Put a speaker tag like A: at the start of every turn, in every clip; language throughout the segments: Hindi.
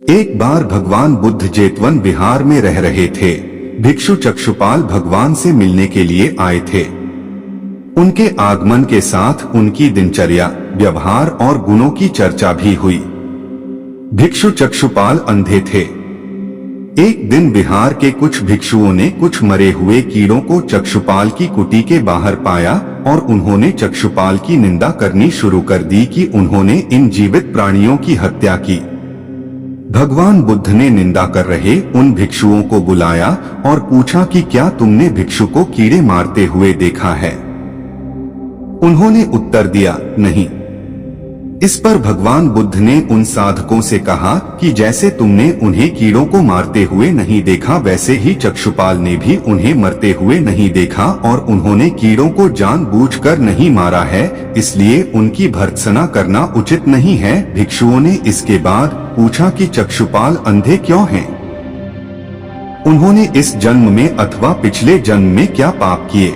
A: एक बार भगवान बुद्ध जेतवन विहार में रह रहे थे। भिक्षु चक्षुपाल भगवान से मिलने के लिए आए थे। उनके आगमन के साथ उनकी दिनचर्या, व्यवहार और गुणों की चर्चा भी हुई। भिक्षु चक्षुपाल अंधे थे। एक दिन विहार के कुछ भिक्षुओं ने कुछ मरे हुए कीड़ों को चक्षुपाल की कुटी के बाहर पाया और उन्होंने चक्षुपाल की निंदा करनी शुरू कर दी कि उन्होंने इन जीवित प्राणियों की हत्या की। भगवान बुद्ध ने निंदा कर रहे उन भिक्षुओं को बुलाया और पूछा कि क्या तुमने भिक्षु को कीड़े मारते हुए देखा है? उन्होंने उत्तर दिया, नहीं। इस पर भगवान बुद्ध ने उन साधकों से कहा कि जैसे तुमने उन्हें कीड़ों को मारते हुए नहीं देखा, वैसे ही चक्षुपाल ने भी उन्हें मरते हुए नहीं देखा और उन्होंने कीड़ों को जानबूझकर नहीं मारा है, इसलिए उनकी भर्त्सना करना उचित नहीं है। भिक्षुओं ने इसके बाद पूछा कि चक्षुपाल अंधे क्यों हैं? उन्होंने इस जन्म में अथवा पिछले जन्म में क्या पाप किए?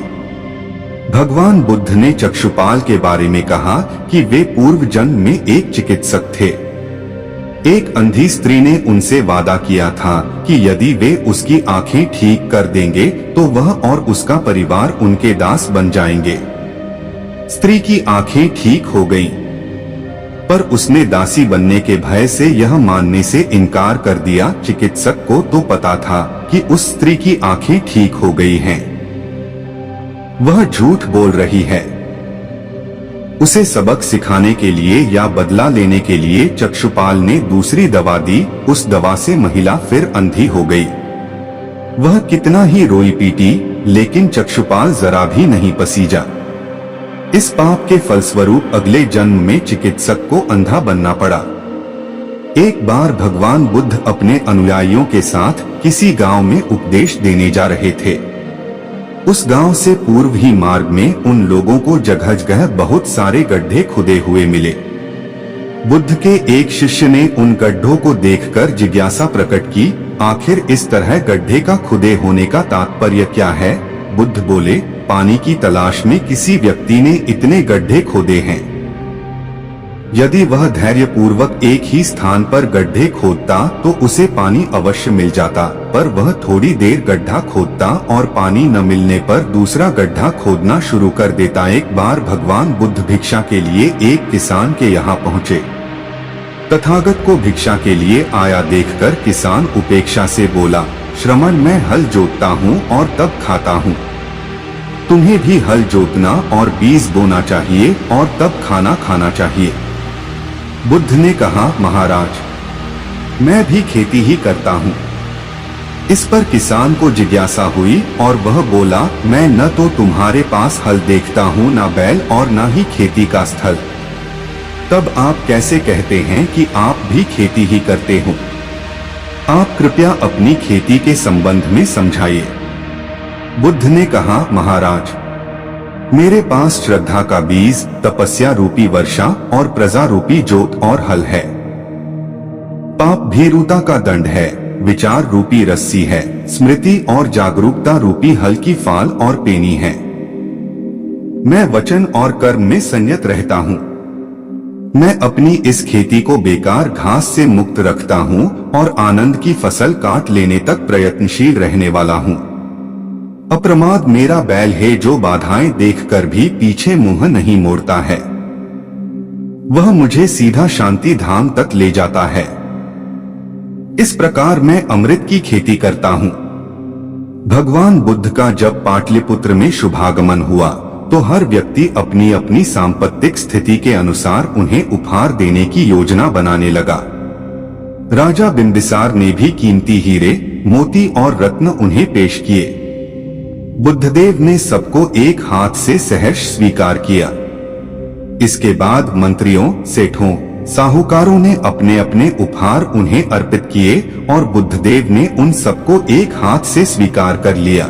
A: भगवान बुद्ध ने चक्षुपाल के बारे में कहा कि वे पूर्व जन्म में एक चिकित्सक थे। एक अंधी स्त्री ने उनसे वादा किया था कि यदि वे उसकी आंखें ठीक कर देंगे तो वह और उसका परिवार उनके दास बन जाएंगे। स्त्री की आंखें ठीक हो गईं, पर उसने दासी बनने के भय से यह मानने से इनकार कर दिया। चिकित्सक को तो पता था कि उस स्त्री की आंखें ठीक हो गई हैं। वह झूठ बोल रही है। उसे सबक सिखाने के लिए या बदला लेने के लिए चक्षुपाल ने दूसरी दवा दी। उस दवा से महिला फिर अंधी हो गई। वह कितना ही रोई पीटी, लेकिन चक्षुपाल जरा भी नहीं पसीजा। इस पाप के फलस्वरूप अगले जन्म में चिकित्सक को अंधा बनना पड़ा। एक बार भगवान बुद्ध अपने अनुयायियों के साथ किसी गांव में उपदेश देने जा रहे थे। उस गांव से पूर्व ही मार्ग में उन लोगों को जगह जगह बहुत सारे गड्ढे खुदे हुए मिले। बुद्ध के एक शिष्य ने उन गड्ढों को देखकर जिज्ञासा प्रकट की, आखिर इस तरह गड्ढे का खुदे होने का तात्पर्य क्या है? बुद्ध बोले, पानी की तलाश में किसी व्यक्ति ने इतने गड्ढे खोदे हैं। यदि वह धैर्य पूर्वक एक ही स्थान पर गड्ढे खोदता तो उसे पानी अवश्य मिल जाता, पर वह थोड़ी देर गड्ढा खोदता और पानी न मिलने पर दूसरा गड्ढा खोदना शुरू कर देता। एक बार भगवान बुद्ध भिक्षा के लिए एक किसान के यहाँ पहुँचे। तथागत को भिक्षा के लिए आया देखकर किसान उपेक्षा से बोला, श्रमण, मैं हल जोतता हूँ और तब खाता हूँ। तुम्हें भी हल जोतना और बीज बोना चाहिए और तब खाना खाना चाहिए। बुद्ध ने कहा, महाराज, मैं भी खेती ही करता हूँ। इस पर किसान को जिज्ञासा हुई और वह बोला, मैं न तो तुम्हारे पास हल देखता हूँ, न बैल और न ही खेती का स्थल। तब आप कैसे कहते हैं कि आप भी खेती ही करते हो? आप कृपया अपनी खेती के संबंध में समझाइए। बुद्ध ने कहा, महाराज, मेरे पास श्रद्धा का बीज, तपस्या रूपी वर्षा और प्रजा रूपी जोत और हल है। पाप भीरुता का दंड है, विचार रूपी रस्सी है, स्मृति और जागरूकता रूपी हल की फाल और पेनी है। मैं वचन और कर्म में संयत रहता हूँ। मैं अपनी इस खेती को बेकार घास से मुक्त रखता हूँ और आनंद की फसल काट लेने तक प्रयत्नशील रहने वाला हूँ। अप्रमाद मेरा बैल है जो बाधाएं देखकर भी पीछे मुंह नहीं मोड़ता है। वह मुझे सीधा शांति धाम तक ले जाता है। इस प्रकार मैं अमृत की खेती करता हूँ। भगवान बुद्ध का जब पाटलिपुत्र में शुभागमन हुआ तो हर व्यक्ति अपनी अपनी सांपत्तिक स्थिति के अनुसार उन्हें उपहार देने की योजना बनाने लगा। राजा बिंबिसार ने भी कीमती हीरे, मोती और रत्न उन्हें पेश किए। बुद्धदेव ने सबको एक हाथ से सहर्ष स्वीकार किया। इसके बाद मंत्रियों, सेठों, साहूकारों ने अपने अपने उपहार उन्हें अर्पित किए और बुद्धदेव ने उन सबको एक हाथ से स्वीकार कर लिया।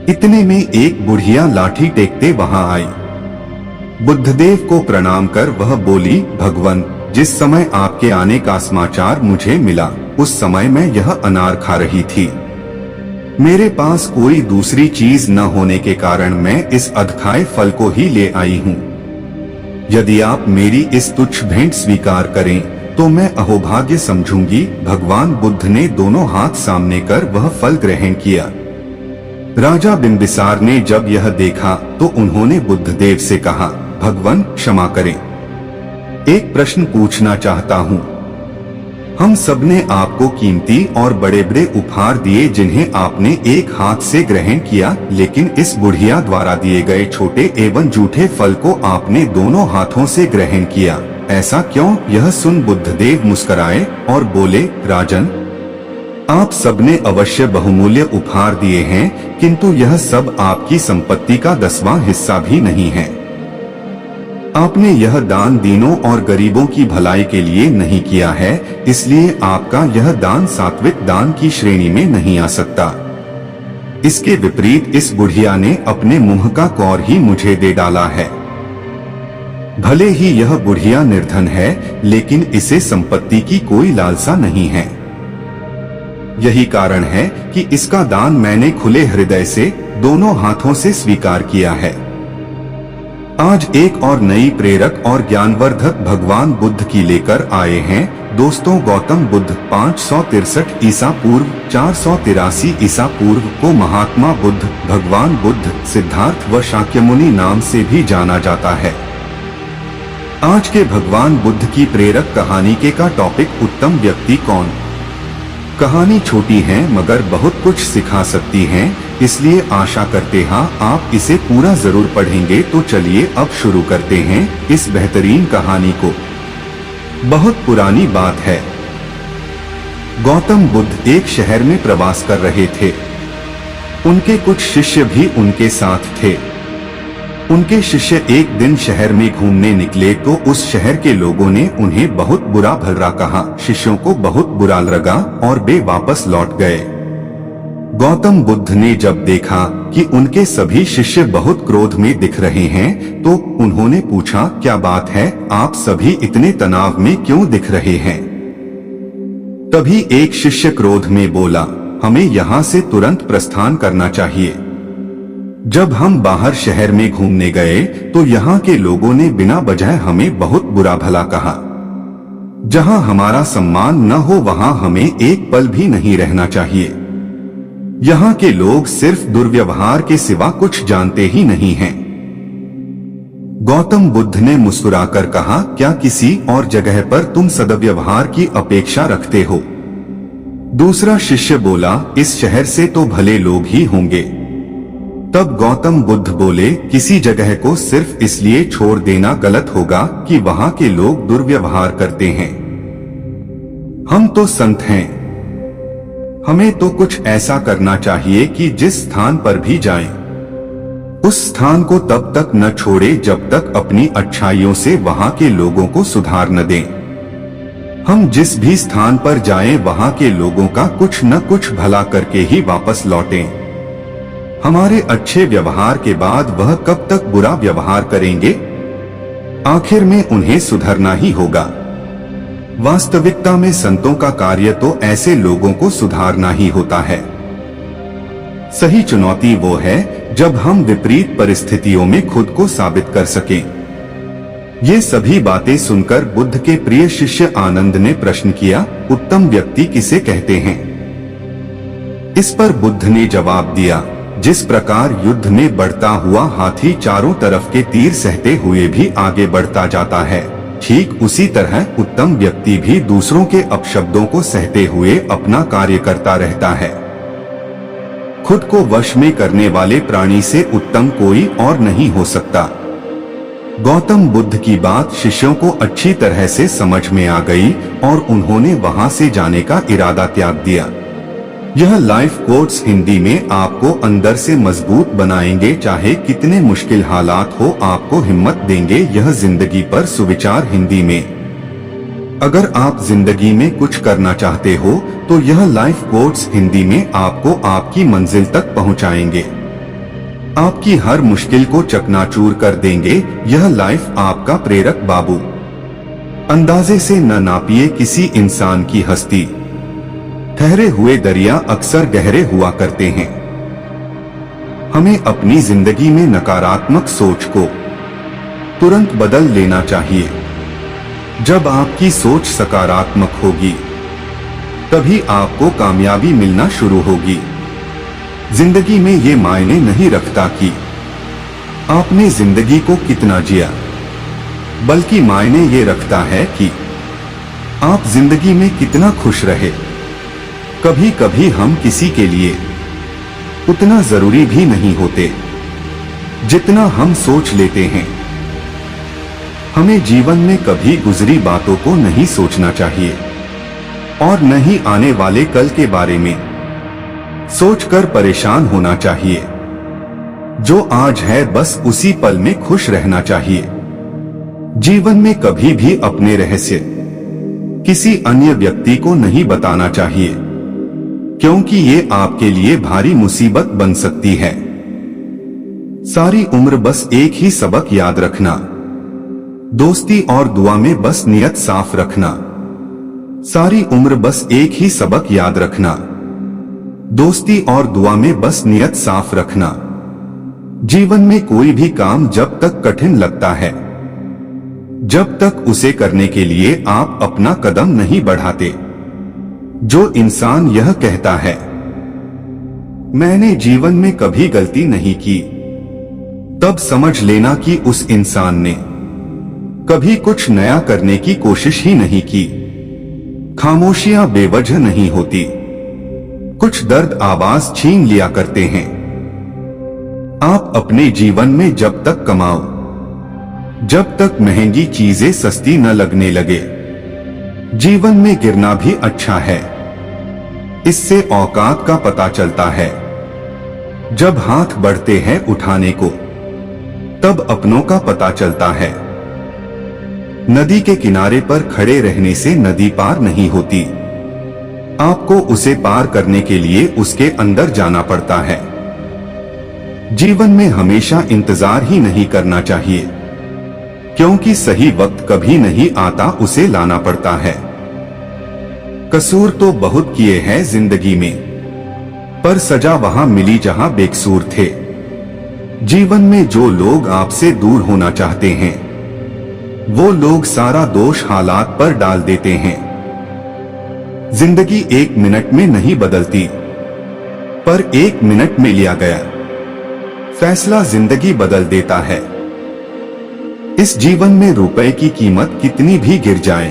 A: इतने में एक बुढ़िया लाठी टेकते वहां आई। बुद्धदेव को प्रणाम कर वह बोली, भगवन, जिस समय आपके आने का समाचार मुझे मिला उस समय मैं यह अनार खा रही थी। मेरे पास कोई दूसरी चीज न होने के कारण मैं इस अधखाए फल को ही ले आई हूँ। यदि आप मेरी इस तुच्छ भेंट स्वीकार करें तो मैं अहोभाग्य समझूंगी। भगवान बुद्ध ने दोनों हाथ सामने कर वह फल ग्रहण किया। राजा बिंबिसार ने जब यह देखा तो उन्होंने बुद्धदेव से कहा, भगवान क्षमा करें, एक प्रश्न पूछना चाहता हूँ। हम सबने आपको कीमती और बड़े बड़े उपहार दिए जिन्हें आपने एक हाथ से ग्रहण किया, लेकिन इस बुढ़िया द्वारा दिए गए छोटे एवं जूठे फल को आपने दोनों हाथों से ग्रहण किया, ऐसा क्यों? यह सुन बुद्धदेव मुस्कुराए और बोले, राजन, आप सबने अवश्य बहुमूल्य उपहार दिए हैं, किंतु यह सब आपकी संपत्ति का 10वां हिस्सा भी नहीं है। आपने यह दान दीनों और गरीबों की भलाई के लिए नहीं किया है, इसलिए आपका यह दान सात्विक दान की श्रेणी में नहीं आ सकता। इसके विपरीत इस बुढ़िया ने अपने मुंह का कौर ही मुझे दे डाला है। भले ही यह बुढ़िया निर्धन है, लेकिन इसे संपत्ति की कोई लालसा नहीं है। यही कारण है कि इसका दान मैंने खुले हृदय से दोनों हाथों से स्वीकार किया है। आज एक और नई प्रेरक और ज्ञानवर्धक भगवान बुद्ध की लेकर आए हैं। दोस्तों, गौतम बुद्ध 563 ईसा पूर्व 483 ईसा पूर्व को महात्मा बुद्ध, भगवान बुद्ध, सिद्धार्थ व शाक्यमुनि नाम से भी जाना जाता है। आज के भगवान बुद्ध की प्रेरक कहानी के का टॉपिक उत्तम व्यक्ति कौन। कहानी छोटी है मगर बहुत कुछ सिखा सकती है, इसलिए आशा करते हैं आप इसे पूरा जरूर पढ़ेंगे। तो चलिए अब शुरू करते हैं इस बेहतरीन कहानी को। बहुत पुरानी बात है। गौतम बुद्ध एक शहर में प्रवास कर रहे थे। उनके कुछ शिष्य भी उनके साथ थे। उनके शिष्य एक दिन शहर में घूमने निकले तो उस शहर के लोगों ने उन्हें बहुत बुरा भला कहा। शिष्यों को बहुत बुरा लगा और वे वापस लौट गए। गौतम बुद्ध ने जब देखा कि उनके सभी शिष्य बहुत क्रोध में दिख रहे हैं तो उन्होंने पूछा, क्या बात है, आप सभी इतने तनाव में क्यों दिख रहे हैं? तभी एक शिष्य क्रोध में बोला, हमें यहाँ से तुरंत प्रस्थान करना चाहिए। जब हम बाहर शहर में घूमने गए तो यहाँ के लोगों ने बिना वजह हमें बहुत बुरा भला कहा। जहाँ हमारा सम्मान न हो वहाँ हमें एक पल भी नहीं रहना चाहिए। यहाँ के लोग सिर्फ दुर्व्यवहार के सिवा कुछ जानते ही नहीं हैं। गौतम बुद्ध ने मुस्कुराकर कहा, क्या किसी और जगह पर तुम सद्व्यवहार की अपेक्षा रखते हो? दूसरा शिष्य बोला, इस शहर से तो भले लोग ही होंगे। तब गौतम बुद्ध बोले, किसी जगह को सिर्फ इसलिए छोड़ देना गलत होगा कि वहाँ के लोग दुर्व्यवहार करते हैं। हम तो संत हैं, हमें तो कुछ ऐसा करना चाहिए कि जिस स्थान पर भी जाएं, उस स्थान को तब तक न छोड़े जब तक अपनी अच्छाइयों से वहाँ के लोगों को सुधार न दें। हम जिस भी स्थान पर जाएं वहाँ के लोगों का कुछ न कुछ भला करके ही वापस लौटें। हमारे अच्छे व्यवहार के बाद वह कब तक बुरा व्यवहार करेंगे? आखिर में उन्हें सुधरना ही होगा। वास्तविकता में संतों का कार्य तो ऐसे लोगों को सुधारना ही होता है। सही चुनौती वो है जब हम विपरीत परिस्थितियों में खुद को साबित कर सकें। ये सभी बातें सुनकर बुद्ध के प्रिय शिष्य आनंद ने प्रश्न किया, उत्तम व्यक्ति किसे कहते हैं? इस पर बुद्ध ने जवाब दिया, जिस प्रकार युद्ध में बढ़ता हुआ हाथी चारों तरफ के तीर सहते हुए भी आगे बढ़ता जाता है, ठीक उसी तरह उत्तम व्यक्ति भी दूसरों के अपशब्दों को सहते हुए अपना कार्य करता रहता है। खुद को वश में करने वाले प्राणी से उत्तम कोई और नहीं हो सकता। गौतम बुद्ध की बात शिष्यों को अच्छी तरह से समझ में आ गई और उन्होंने वहां से जाने का इरादा त्याग दिया। यह लाइफ कोट्स हिंदी में आपको अंदर से मजबूत बनाएंगे, चाहे कितने मुश्किल हालात हो आपको हिम्मत देंगे। यह जिंदगी पर सुविचार हिंदी में। अगर आप जिंदगी में कुछ करना चाहते हो तो यह लाइफ कोट्स हिंदी में आपको आपकी मंजिल तक पहुंचाएंगे, आपकी हर मुश्किल को चकनाचूर कर देंगे। यह लाइफ आपका प्रेरक बाबू। अंदाजे से न नापिए किसी इंसान की हस्ती, ठहरे हुए दरिया अक्सर गहरे हुआ करते हैं। हमें अपनी जिंदगी में नकारात्मक सोच को तुरंत बदल लेना चाहिए। जब आपकी सोच सकारात्मक होगी तभी आपको कामयाबी मिलना शुरू होगी। जिंदगी में ये मायने नहीं रखता कि आपने जिंदगी को कितना जिया, बल्कि मायने ये रखता है कि आप जिंदगी में कितना खुश रहे। कभी कभी हम किसी के लिए उतना जरूरी भी नहीं होते जितना हम सोच लेते हैं। हमें जीवन में कभी गुजरी बातों को नहीं सोचना चाहिए और न ही आने वाले कल के बारे में सोचकर परेशान होना चाहिए। जो आज है बस उसी पल में खुश रहना चाहिए। जीवन में कभी भी अपने रहस्य किसी अन्य व्यक्ति को नहीं बताना चाहिए, क्योंकि ये आपके लिए भारी मुसीबत बन सकती है। सारी उम्र बस एक ही सबक याद रखना, दोस्ती और दुआ में बस नियत साफ रखना। सारी उम्र बस एक ही सबक याद रखना, दोस्ती और दुआ में बस नियत साफ रखना। जीवन में कोई भी काम जब तक कठिन लगता है, जब तक उसे करने के लिए आप अपना कदम नहीं बढ़ाते। जो इंसान यह कहता है मैंने जीवन में कभी गलती नहीं की, तब समझ लेना कि उस इंसान ने कभी कुछ नया करने की कोशिश ही नहीं की। खामोशियां बेवजह नहीं होती, कुछ दर्द आवाज छीन लिया करते हैं। आप अपने जीवन में जब तक कमाओ, जब तक महंगी चीजें सस्ती न लगने लगे। जीवन में गिरना भी अच्छा है, इससे औकात का पता चलता है। जब हाथ बढ़ते हैं उठाने को, तब अपनों का पता चलता है। नदी के किनारे पर खड़े रहने से नदी पार नहीं होती, आपको उसे पार करने के लिए उसके अंदर जाना पड़ता है। जीवन में हमेशा इंतजार ही नहीं करना चाहिए, क्योंकि सही वक्त कभी नहीं आता, उसे लाना पड़ता है। कसूर तो बहुत किए हैं जिंदगी में, पर सजा वहां मिली जहां बेकसूर थे। जीवन में जो लोग आपसे दूर होना चाहते हैं, वो लोग सारा दोष हालात पर डाल देते हैं। जिंदगी एक मिनट में नहीं बदलती, पर एक मिनट में लिया गया फैसला जिंदगी बदल देता है। इस जीवन में रुपए की कीमत कितनी भी गिर जाए,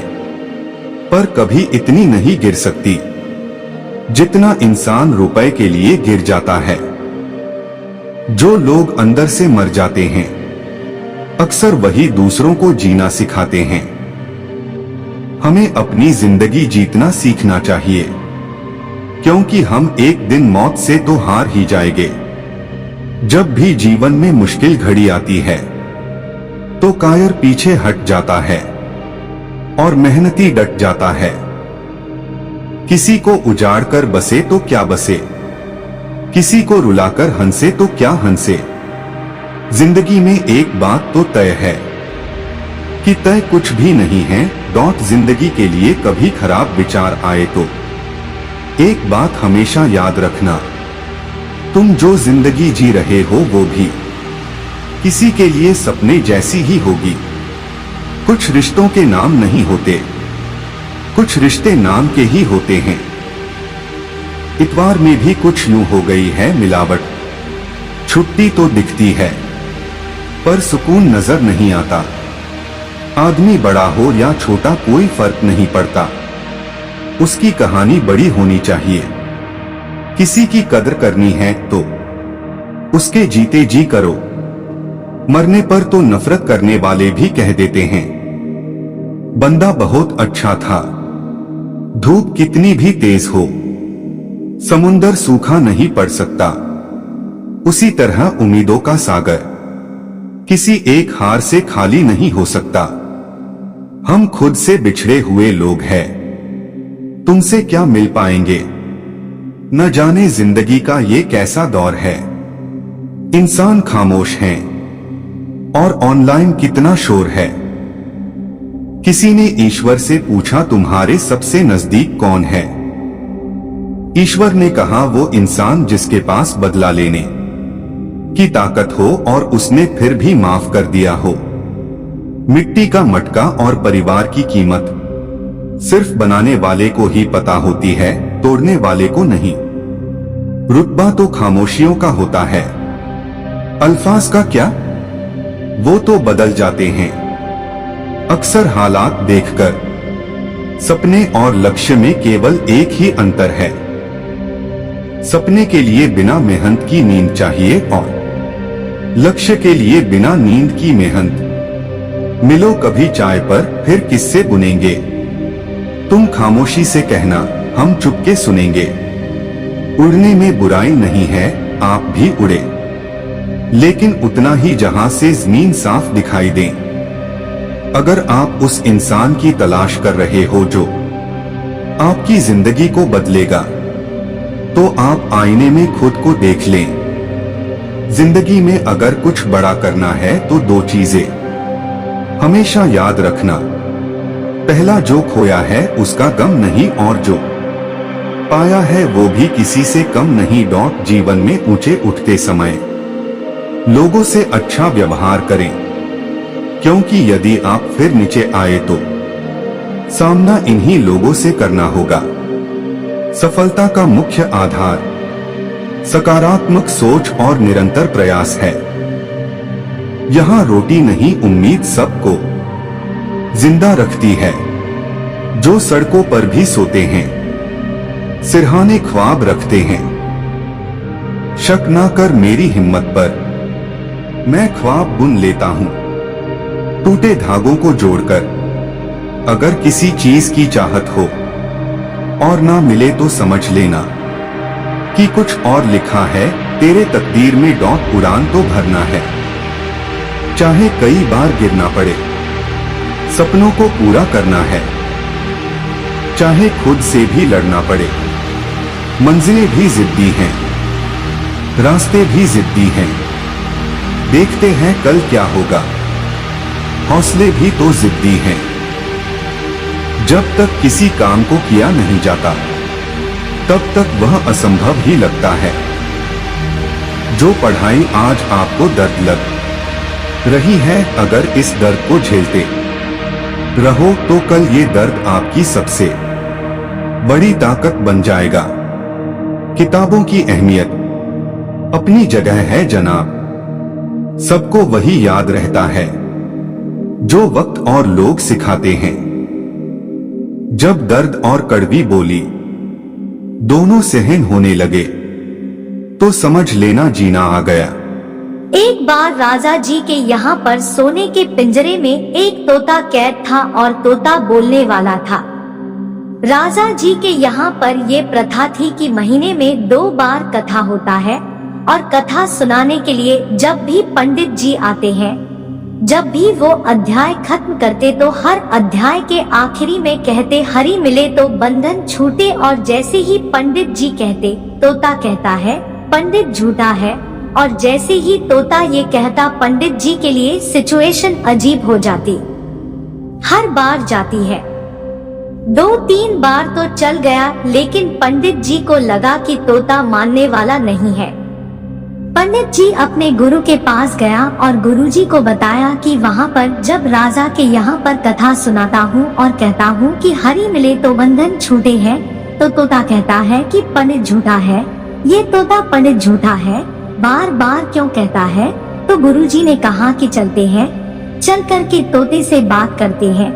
A: पर कभी इतनी नहीं गिर सकती जितना इंसान रुपए के लिए गिर जाता है। जो लोग अंदर से मर जाते हैं, अक्सर वही दूसरों को जीना सिखाते हैं। हमें अपनी जिंदगी जीतना सीखना चाहिए, क्योंकि हम एक दिन मौत से तो हार ही जाएंगे। जब भी जीवन में मुश्किल घड़ी आती है, तो कायर पीछे हट जाता है और मेहनती डट जाता है। किसी को उजाड़ कर बसे तो क्या बसे, किसी को रुलाकर हंसे तो क्या हंसे। जिंदगी में एक बात तो तय है कि तय कुछ भी नहीं है। जिंदगी के लिए कभी खराब विचार आए तो एक बात हमेशा याद रखना, तुम जो जिंदगी जी रहे हो वो भी किसी के लिए सपने जैसी ही होगी। कुछ रिश्तों के नाम नहीं होते, कुछ रिश्ते नाम के ही होते हैं। इतवार में भी कुछ यूं हो गई है मिलावट, छुट्टी तो दिखती है पर सुकून नजर नहीं आता। आदमी बड़ा हो या छोटा कोई फर्क नहीं पड़ता, उसकी कहानी बड़ी होनी चाहिए। किसी की कदर करनी है तो उसके जीते जी करो, मरने पर तो नफरत करने वाले भी कह देते हैं बंदा बहुत अच्छा था। धूप कितनी भी तेज हो, समुंदर सूखा नहीं पड़ सकता। उसी तरह उम्मीदों का सागर किसी एक हार से खाली नहीं हो सकता। हम खुद से बिछड़े हुए लोग हैं, तुमसे क्या मिल पाएंगे। न जाने जिंदगी का ये कैसा दौर है, इंसान खामोश हैं और ऑनलाइन कितना शोर है। किसी ने ईश्वर से पूछा तुम्हारे सबसे नजदीक कौन है। ईश्वर ने कहा वो इंसान जिसके पास बदला लेने की ताकत हो और उसने फिर भी माफ कर दिया हो। मिट्टी का मटका और परिवार की कीमत सिर्फ बनाने वाले को ही पता होती है, तोड़ने वाले को नहीं। रुतबा तो खामोशियों का होता है, अल्फाज का क्या, वो तो बदल जाते हैं अक्सर हालात देखकर। सपने और लक्ष्य में केवल एक ही अंतर है, सपने के लिए बिना मेहनत की नींद चाहिए और लक्ष्य के लिए बिना नींद की मेहनत। मिलो कभी चाय पर, फिर किससे बुनेंगे, तुम खामोशी से कहना, हम चुपके सुनेंगे। उड़ने में बुराई नहीं है, आप भी उड़े, लेकिन उतना ही जहां से जमीन साफ दिखाई दे। अगर आप उस इंसान की तलाश कर रहे हो जो आपकी जिंदगी को बदलेगा, तो आप आईने में खुद को देख लें। जिंदगी में अगर कुछ बड़ा करना है तो दो चीजें हमेशा याद रखना। पहला, जो खोया है उसका गम नहीं, और जो पाया है वो भी किसी से कम नहीं। जीवन में ऊंचे उठते समय लोगों से अच्छा व्यवहार करें, क्योंकि यदि आप फिर नीचे आए तो सामना इन्हीं लोगों से करना होगा। सफलता का मुख्य आधार सकारात्मक सोच और निरंतर प्रयास है। यहाँ रोटी नहीं, उम्मीद सबको जिंदा रखती है। जो सड़कों पर भी सोते हैं, सिरहाने ख्वाब रखते हैं। शक ना कर मेरी हिम्मत पर, मैं ख्वाब बुन लेता हूं टूटे धागों को जोड़कर। अगर किसी चीज की चाहत हो और ना मिले तो समझ लेना कि कुछ और लिखा है तेरे तकदीर में। उड़ान तो भरना है, चाहे कई बार गिरना पड़े। सपनों को पूरा करना है, चाहे खुद से भी लड़ना पड़े। मंजिलें भी जिद्दी हैं, रास्ते भी जिद्दी हैं। देखते हैं कल क्या होगा, हौसले भी तो जिद्दी हैं। जब तक किसी काम को किया नहीं जाता, तब तक वह असंभव ही लगता है। जो पढ़ाई आज आपको दर्द लग रही है, अगर इस दर्द को झेलते रहो तो कल ये दर्द आपकी सबसे बड़ी ताकत बन जाएगा। किताबों की अहमियत अपनी जगह है जनाब, सबको वही याद रहता है जो वक्त और लोग सिखाते हैं। जब दर्द और कड़वी बोली दोनों सहन होने लगे, तो समझ लेना जीना आ गया।
B: एक बार राजा जी के यहाँ पर सोने के पिंजरे में एक तोता कैद था और तोता बोलने वाला था। राजा जी के यहाँ पर ये प्रथा थी कि महीने में 2 बार कथा होता है, और कथा सुनाने के लिए जब भी पंडित जी आते हैं, जब भी वो अध्याय खत्म करते तो हर अध्याय के आखिरी में कहते, हरि मिले तो बंधन छूटे। और जैसे ही पंडित जी कहते, तोता कहता है पंडित झूठा है। और जैसे ही तोता ये कहता, पंडित जी के लिए सिचुएशन अजीब हो जाती। हर बार जाती है, 2-3 बार तो चल गया, लेकिन पंडित जी को लगा कि तोता मानने वाला नहीं है। पंडित जी अपने गुरु के पास गया और गुरुजी को बताया कि वहाँ पर जब राजा के यहाँ पर कथा सुनाता हूँ और कहता हूँ कि हरि मिले तो बंधन छूटे हैं, तो तोता कहता है कि पंडित झूठा है। ये तोता पंडित झूठा है बार बार क्यों कहता है? तो गुरुजी ने कहा कि चलते हैं, चल कर के तोते से बात करते हैं।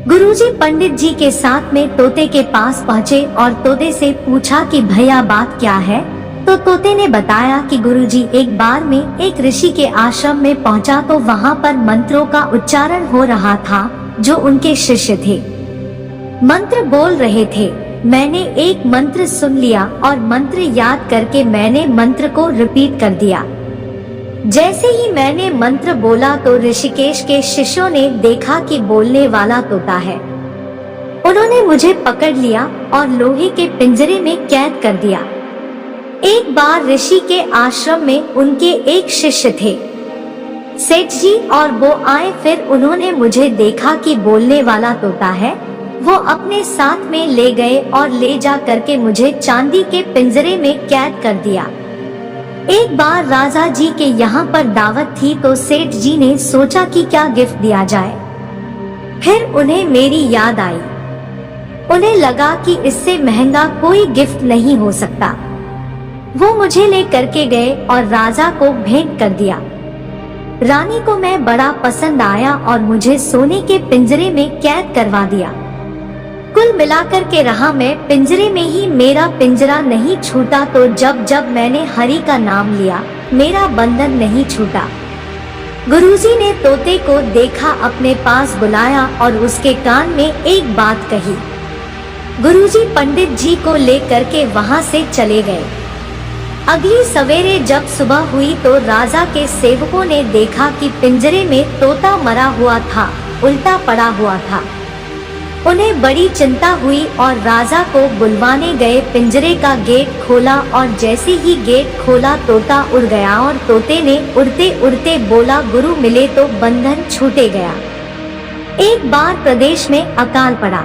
B: गुरुजी पंडित जी के साथ में तोते के पास पहुँचे और तोते से पूछा कि भैया बात क्या है? तो तोते ने बताया कि गुरुजी एक बार में एक ऋषि के आश्रम में पहुंचा, तो वहां पर मंत्रों का उच्चारण हो रहा था जो उनके शिष्य थे। मंत्र बोल रहे थे। मैंने एक मंत्र सुन लिया और मंत्र याद करके मैंने मंत्र को रिपीट कर दिया। जैसे ही मैंने मंत्र बोला तो ऋषिकेश के शिष्यों ने देखा कि बोलने वाला तोता है। उन्होंने मुझे पकड़ लिया और लोहे के पिंजरे में कैद कर दिया। एक बार ऋषि के आश्रम में उनके एक शिष्य थे, सेठ जी, और वो आए। फिर उन्होंने मुझे देखा कि बोलने वाला तोता है। वो अपने साथ में ले गए और ले जा करके मुझे चांदी के पिंजरे में कैद कर दिया। एक बार राजा जी के यहाँ पर दावत थी तो सेठ जी ने सोचा कि क्या गिफ्ट दिया जाए। फिर उन्हें मेरी याद आई। उन्हें लगा कि इससे महंगा कोई गिफ्ट नहीं हो सकता। वो मुझे ले करके गए और राजा को भेंट कर दिया। रानी को मैं बड़ा पसंद आया और मुझे सोने के पिंजरे में कैद करवा दिया। कुल मिलाकर के रहा मैं पिंजरे में ही, मेरा पिंजरा नहीं छूटा। तो जब जब मैंने हरि का नाम लिया मेरा बंधन नहीं छूटा। गुरुजी ने तोते को देखा, अपने पास बुलाया और उसके कान में एक बात कही। गुरुजी पंडित जी को लेकर के वहां से चले गए। अगली सवेरे जब सुबह हुई तो राजा के सेवकों ने देखा कि पिंजरे में तोता मरा हुआ था, उल्टा पड़ा हुआ था। उन्हें बड़ी चिंता हुई और राजा को बुलवाने गए। पिंजरे का गेट खोला और जैसे ही गेट खोला तोता उड़ गया और तोते ने उड़ते उड़ते बोला, गुरु मिले तो बंधन छूटे गया। एक बार प्रदेश में अकाल पड़ा।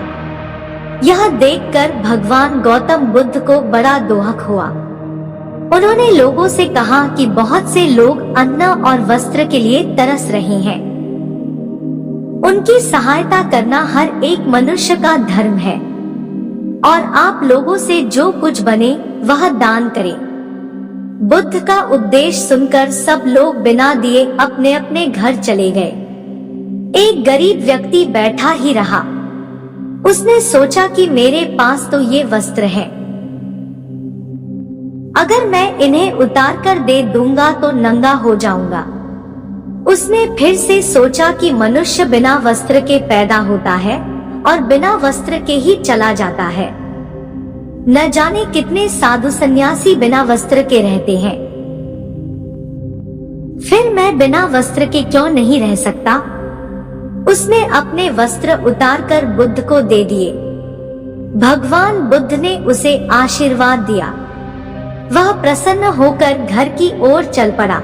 B: यह देखकर भगवान गौतम बुद्ध को बड़ा दुख हुआ। उन्होंने लोगों से कहा कि बहुत से लोग अन्न और वस्त्र के लिए तरस रहे हैं। उनकी सहायता करना हर एक मनुष्य का धर्म है और आप लोगों से जो कुछ बने वह दान करें। बुद्ध का उपदेश सुनकर सब लोग बिना दिए अपने अपने घर चले गए। एक गरीब व्यक्ति बैठा ही रहा। उसने सोचा कि मेरे पास तो ये वस्त्र हैं, अगर मैं इन्हें उतार कर दे दूंगा तो नंगा हो जाऊंगा। उसने फिर से सोचा कि मनुष्य बिना वस्त्र के पैदा होता है और बिना वस्त्र के ही चला जाता है। न जाने कितने साधु सन्यासी बिना वस्त्र के रहते हैं, फिर मैं बिना वस्त्र के क्यों नहीं रह सकता। उसने अपने वस्त्र उतारकर बुद्ध को दे दिए। भगवान बुद्ध ने उसे आशीर्वाद दिया। वह प्रसन्न होकर घर की ओर चल पड़ा।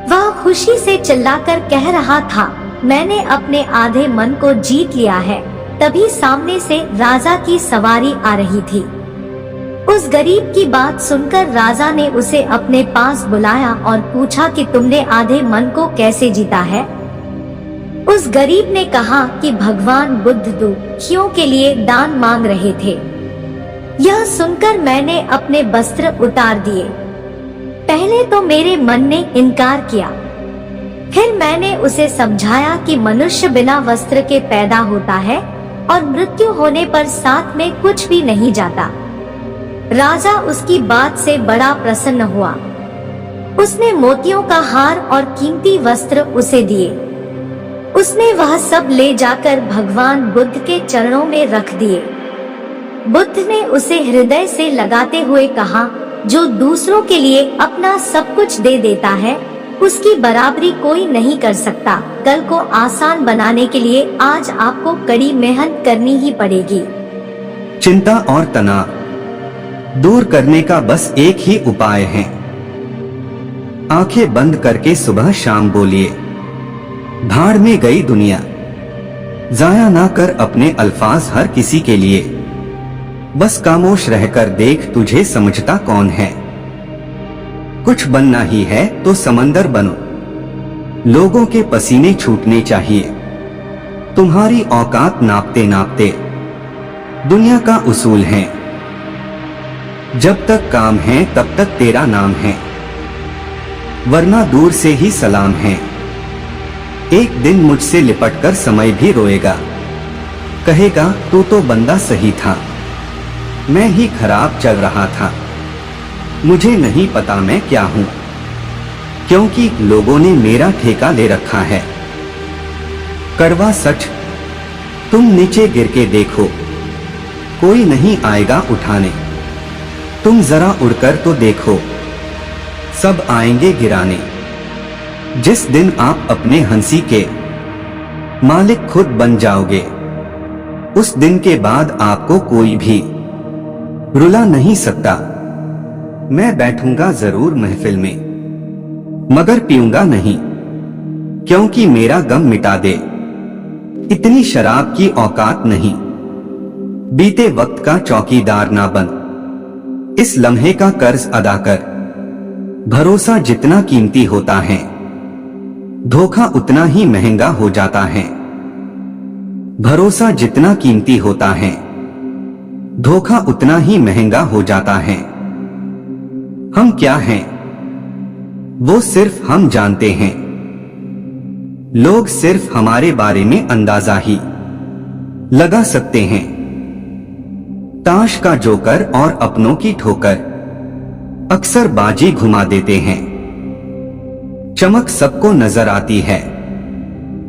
B: वह खुशी से चिल्लाकर कह रहा था, मैंने अपने आधे मन को जीत लिया है। तभी सामने से राजा की सवारी आ रही थी। उस गरीब की बात सुनकर राजा ने उसे अपने पास बुलाया और पूछा कि तुमने आधे मन को कैसे जीता है। उस गरीब ने कहा कि भगवान बुद्ध दुखियों के लिए दान मांग रहे थे। यह सुनकर मैंने अपने वस्त्र उतार दिए। पहले तो मेरे मन ने इनकार किया, फिर मैंने उसे समझाया कि मनुष्य बिना वस्त्र के पैदा होता है और मृत्यु होने पर साथ में कुछ भी नहीं जाता। राजा उसकी बात से बड़ा प्रसन्न हुआ। उसने मोतियों का हार और कीमती वस्त्र उसे दिए। उसने वह सब ले जाकर भगवान बुद्ध के चरणों में रख दिए। बुद्ध ने उसे हृदय से लगाते हुए कहा, जो दूसरों के लिए अपना सब कुछ दे देता है उसकी बराबरी कोई नहीं कर सकता। कल को आसान बनाने के लिए आज आपको कड़ी मेहनत करनी ही पड़ेगी।
C: चिंता और तनाव दूर करने का बस एक ही उपाय है। आंखें बंद करके सुबह शाम बोलिए, भाड़ में गई दुनिया। जाया ना कर अपने अल्फाज हर किसी के लिए। बस खामोश रहकर देख तुझे समझता कौन है। कुछ बनना ही है तो समंदर बनो। लोगों के पसीने छूटने चाहिए। तुम्हारी औकात नापते नापते दुनिया का उसूल है। जब तक काम है तब तक तेरा नाम है, वरना दूर से ही सलाम है। एक दिन मुझसे लिपटकर समय भी रोएगा, कहेगा तू तो बंदा सही था, मैं ही खराब चल रहा था। मुझे नहीं पता मैं क्या हूं, क्योंकि लोगों ने मेरा ठेका ले रखा है। कड़वा सच, तुम नीचे गिर के देखो, कोई नहीं आएगा उठाने। तुम जरा उड़कर तो देखो, सब आएंगे गिराने। जिस दिन आप अपने हंसी के मालिक खुद बन जाओगे, उस दिन के बाद आपको कोई भी रुला नहीं सकता। मैं बैठूंगा जरूर महफिल में, मगर पीऊंगा नहीं, क्योंकि मेरा गम मिटा दे इतनी शराब की औकात नहीं। बीते वक्त का चौकीदार ना बन, इस लम्हे का कर्ज अदा कर। भरोसा जितना कीमती होता है, धोखा उतना ही महंगा हो जाता है। भरोसा जितना कीमती होता है, धोखा उतना ही महंगा हो जाता है। हम क्या हैं, वो सिर्फ हम जानते हैं। लोग सिर्फ हमारे बारे में अंदाजा ही लगा सकते हैं। ताश का जोकर और अपनों की ठोकर अक्सर बाजी घुमा देते हैं। चमक सबको नजर आती है,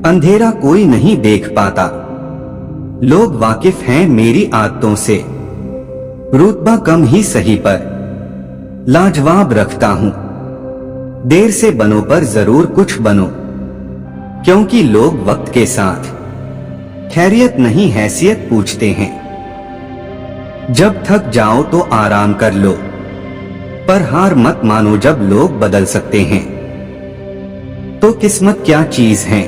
C: अंधेरा कोई नहीं देख पाता। लोग वाकिफ हैं मेरी आदतों से, रुतबा कम ही सही पर लाजवाब रखता हूं। देर से बनो पर जरूर कुछ बनो, क्योंकि लोग वक्त के साथ खैरियत नहीं हैसियत पूछते हैं। जब थक जाओ तो आराम कर लो, पर हार मत मानो जब लोग बदल सकते हैं। तो किस्मत क्या चीज है,